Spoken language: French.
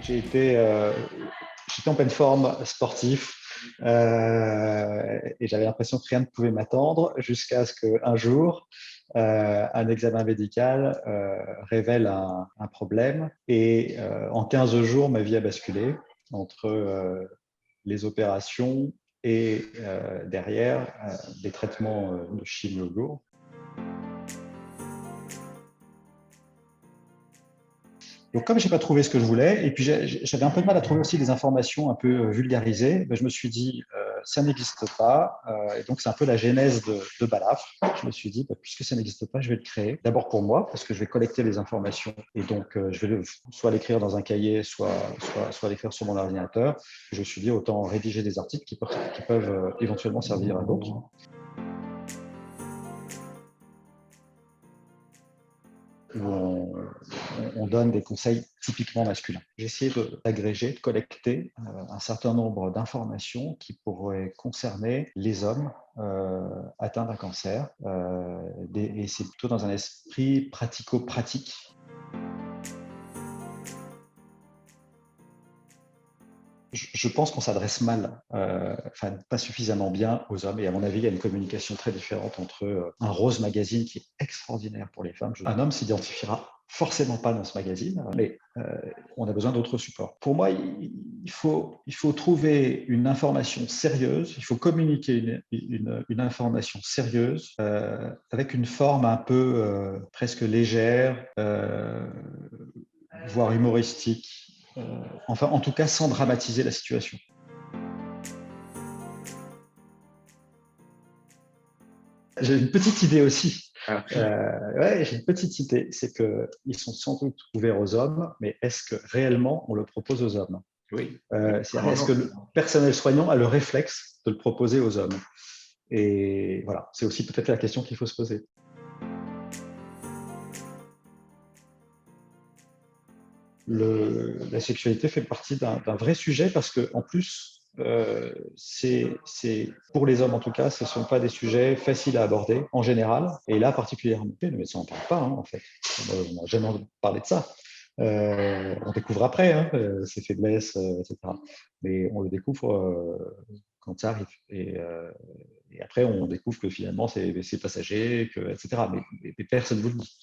J'étais en pleine forme sportive et j'avais l'impression que rien ne pouvait m'attendre jusqu'à ce qu'un jour, un examen médical révèle un problème et en 15 jours, ma vie a basculé entre les opérations et derrière des traitements de chimio lourds. Donc, comme je n'ai pas trouvé ce que je voulais, et puis j'avais un peu de mal à trouver aussi des informations un peu vulgarisées, ben, je me suis dit, ça n'existe pas. Et donc, c'est un peu la genèse de Balafre. Je me suis dit, ben, puisque ça n'existe pas, je vais le créer. D'abord pour moi, parce que je vais collecter les informations. Et donc, je vais soit l'écrire dans un cahier, soit l'écrire sur mon ordinateur. Je me suis dit, autant rédiger des articles qui peuvent éventuellement servir à d'autres. Où on donne des conseils typiquement masculins. J'ai essayé d'agréger, de collecter un certain nombre d'informations qui pourraient concerner les hommes atteints d'un cancer. Et c'est plutôt dans un esprit pratico-pratique. Je pense qu'on s'adresse mal, enfin pas suffisamment bien aux hommes. Et à mon avis, il y a une communication très différente entre un Rose Magazine qui est extraordinaire pour les femmes. Un homme s'identifiera forcément pas dans ce magazine, mais on a besoin d'autres supports. Pour moi, il faut trouver une information sérieuse, il faut communiquer une information sérieuse avec une forme un peu presque légère, voire humoristique. Enfin, en tout cas, sans dramatiser la situation. J'ai une petite idée aussi. Ouais, j'ai une petite idée, c'est qu'ils sont sans doute ouverts aux hommes, mais est-ce que réellement on le propose aux hommes? Oui. Est-ce que le personnel soignant a le réflexe de le proposer aux hommes? Et voilà, c'est aussi peut-être la question qu'il faut se poser. La sexualité fait partie d'un vrai sujet parce que, en plus, c'est pour les hommes en tout cas, ce ne sont pas des sujets faciles à aborder en général, et là particulièrement. Le médecin n'en parle pas, hein, en fait. On n'a jamais parlé de ça. On découvre après hein, ses faiblesses, etc. Mais on le découvre quand ça arrive. Et après, on découvre que finalement, c'est passager, etc. Mais personne ne vous le dit.